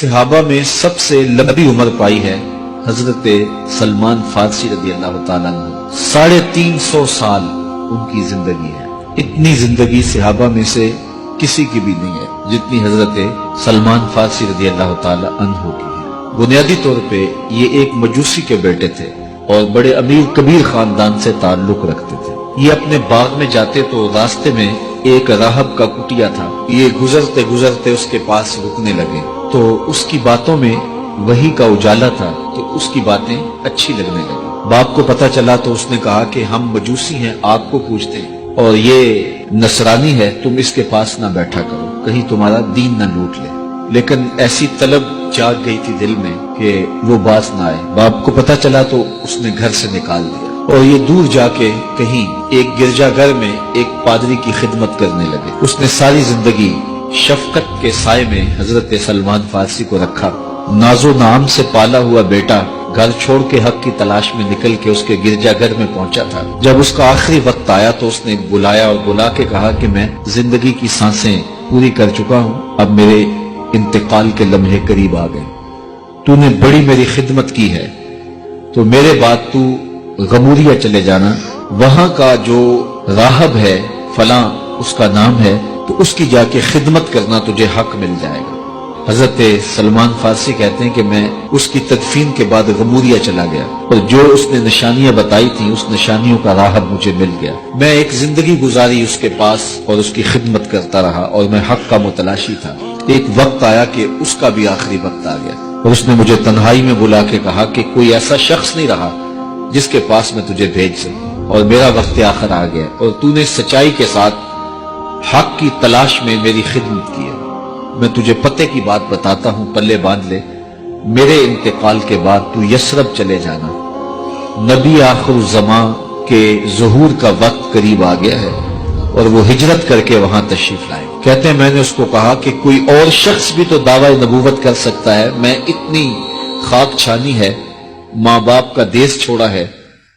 صحابہ میں سب سے لمبی عمر پائی ہے حضرت سلمان فارسی رضی اللہ تعالیٰ عنہ۔ 350 سال ان کی زندگی ہے۔ اتنی زندگی صحابہ میں سے کسی کی بھی نہیں ہے جتنی حضرت سلمان فارسی رضی اللہ تعالیٰ عنہ کی ہے۔ بنیادی طور پہ یہ ایک مجوسی کے بیٹے تھے اور بڑے امیر کبیر خاندان سے تعلق رکھتے تھے۔ یہ اپنے باغ میں جاتے تو راستے میں ایک راہب کا کٹیا تھا، یہ گزرتے گزرتے اس کے پاس رکنے لگے تو اس کی باتوں میں وحی کا اجالا تھا تو اس کی باتیں اچھی لگنے لگی۔ باپ کو پتہ چلا تو اس نے کہا کہ ہم مجوسی ہیں، آپ کو پوچھتے ہیں اور یہ نصرانی ہے، تم اس کے پاس نہ بیٹھا کرو، کہیں تمہارا دین نہ لوٹ لے۔ لیکن ایسی طلب جاگ گئی تھی دل میں کہ وہ باز نہ آئے۔ باپ کو پتہ چلا تو اس نے گھر سے نکال دیا اور یہ دور جا کے کہیں ایک گرجا گھر میں ایک پادری کی خدمت کرنے لگے۔ اس نے ساری زندگی شفقت کے سائے میں حضرت سلمان فارسی کو رکھا۔ ناز و نعام سے پالا ہوا بیٹا گھر چھوڑ کے حق کی تلاش میں نکل کے اس کے گرجا گھر میں پہنچا تھا۔ جب اس کا آخری وقت آیا تو اس نے بلایا اور بلا کے کہا کہ میں زندگی کی سانسیں پوری کر چکا ہوں، اب میرے انتقال کے لمحے قریب آ گئے۔ تو نے بڑی میری خدمت کی ہے تو میرے بعد تو غموریا چلے جانا، وہاں کا جو راہب ہے فلاں اس کا نام ہے، تو اس کی جا کے خدمت کرنا، تجھے حق مل جائے گا۔ حضرت سلمان فارسی کہتے ہیں کہ میں اس کی تدفین کے بعد غموریا چلا گیا اور جو اس نے نشانیاں بتائی تھیں اس نشانیوں کا راہب مجھے مل گیا۔ میں ایک زندگی گزاری اس کے پاس اور اس کی خدمت کرتا رہا اور میں حق کا متلاشی تھا۔ ایک وقت آیا کہ اس کا بھی آخری وقت آ گیا اور اس نے مجھے تنہائی میں بلا کے کہا کہ کوئی ایسا شخص نہیں رہا جس کے پاس میں تجھے بھیج سکوں، اور میرا وقت آخر آ گیا اور تو نے سچائی کے ساتھ حق کی تلاش میں میری خدمت کی ہے۔ میں تجھے پتے کی بات بتاتا ہوں، پلے باندھ لے، میرے انتقال کے بعد تو یثرب چلے جانا، نبی آخر الزمان کے ظہور کا وقت قریب آ گیا ہے اور وہ ہجرت کر کے وہاں تشریف لائے۔ کہتے ہیں میں نے اس کو کہا کہ کوئی اور شخص بھی تو دعویٰ نبوت کر سکتا ہے، میں اتنی خاک چھانی ہے، ماں باپ کا دیس چھوڑا ہے،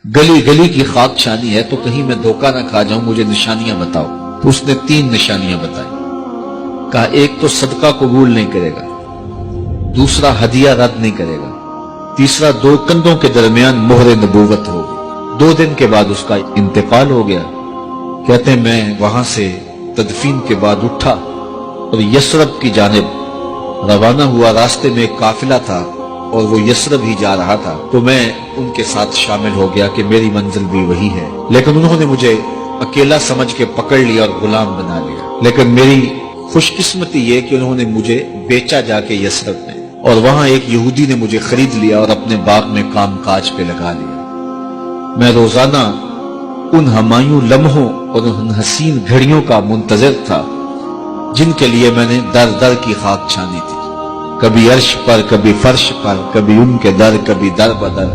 گلی گلی کی خاک چھانی ہے، تو کہیں میں دھوکہ نہ کھا جاؤں، مجھے نشانیاں بتاؤ۔ تو اس نے 3 نشانیاں بتائی۔ کہا ایک تو صدقہ قبول نہیں کرے گا، دوسرا ہدیہ رد نہیں کرے گا، تیسرا 2 کندھوں کے درمیان مہر نبوت ہوگی۔ 2 دن کے بعد اس کا انتقال ہو گیا۔ کہتے ہیں میں وہاں سے تدفین کے بعد اٹھا اور یثرب کی جانب روانہ ہوا۔ راستے میں ایک قافلہ تھا اور وہ یثرب ہی جا رہا تھا، تو میں ان کے ساتھ شامل ہو گیا کہ میری منزل بھی وہی ہے، لیکن انہوں نے مجھے اکیلا سمجھ کے پکڑ لیا اور غلام بنا لیا۔ لیکن میری خوش قسمتی یہ کہ انہوں نے مجھے بیچا جا کے یثرب میں، اور وہاں ایک یہودی نے مجھے خرید لیا اور اپنے باغ میں کام کاج پہ لگا لیا۔ میں روزانہ ان ہمایوں لمحوں اور ان حسین گھڑیوں کا منتظر تھا جن کے لیے میں نے در در کی خاک چھانی تھی، کبھی عرش پر، کبھی فرش پر، کبھی ان کے در، کبھی در بدر۔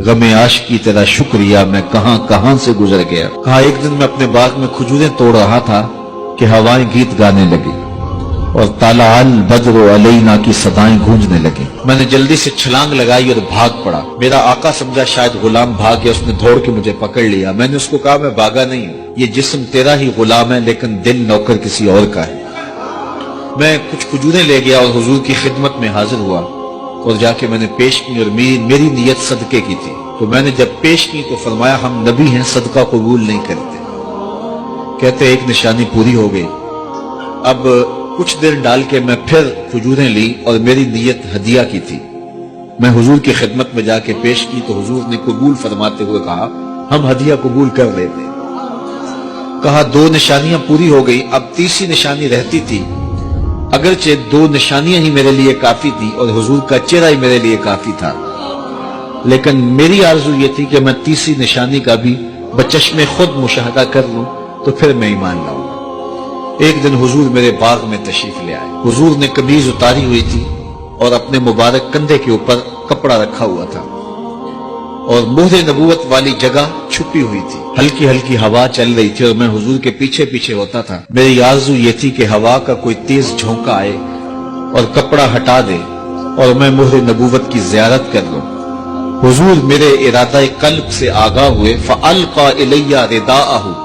غم عاشقی تیرا شکریہ میں کہاں کہاں سے گزر گیا۔ کہا ایک دن میں اپنے باغ میں کھجوریں توڑ رہا تھا کہ ہوائیں گیت گانے لگی اور طلع البدر علینا کی صدائیں گونجنے لگی۔ میں نے جلدی سے چھلانگ لگائی اور بھاگ پڑا۔ میرا آقا سمجھا شاید غلام بھاگ گیا، اس نے دوڑ کے مجھے پکڑ لیا۔ میں نے اس کو کہا میں بھاگا نہیں ہوں، یہ جسم تیرا ہی غلام ہے لیکن دل نوکر کسی اور کا ہے۔ میں کچھ کھجوریں لے گیا اور حضور کی خدمت میں حاضر ہوا اور جا کے میں نے پیش کی، اور میری نیت صدقے کی تھی۔ تو میں نے جب پیش کی تو فرمایا ہم نبی ہیں، صدقہ قبول نہیں کرتے۔ کہتے ایک نشانی پوری ہو گئی۔ اب کچھ دیر ڈال کے میں پھر کھجوریں لی اور میری نیت ہدیہ کی تھی۔ میں حضور کی خدمت میں جا کے پیش کی تو حضور نے قبول فرماتے ہوئے کہا ہم ہدیہ قبول کر لیتے۔ کہا 2 نشانیاں پوری ہو گئی، اب تیسری نشانی رہتی تھی۔ اگرچہ 2 نشانیاں ہی میرے لیے کافی تھی اور حضور کا چہرہ ہی میرے لیے کافی تھا، لیکن میری آرزو یہ تھی کہ میں تیسری نشانی کا بھی بچشم خود مشاہدہ کر لوں تو پھر میں ایمان لاؤں گا۔ ایک دن حضور میرے باغ میں تشریف لے آئے۔ حضور نے قمیض اتاری ہوئی تھی اور اپنے مبارک کندھے کے اوپر کپڑا رکھا ہوا تھا اور مہر نبوت والی جگہ چھپی ہوئی تھی۔ ہلکی ہلکی ہوا چل رہی تھی اور میں حضور کے پیچھے پیچھے ہوتا تھا۔ میری آرزو یہ تھی کہ ہوا کا کوئی تیز جھونکا آئے اور کپڑا ہٹا دے اور میں مہر نبوت کی زیارت کر لوں۔ حضور میرے ارادہ قلب سے آگاہ ہوئے، فَأَلْقَى إِلَيَّ رِدَاءَهُ،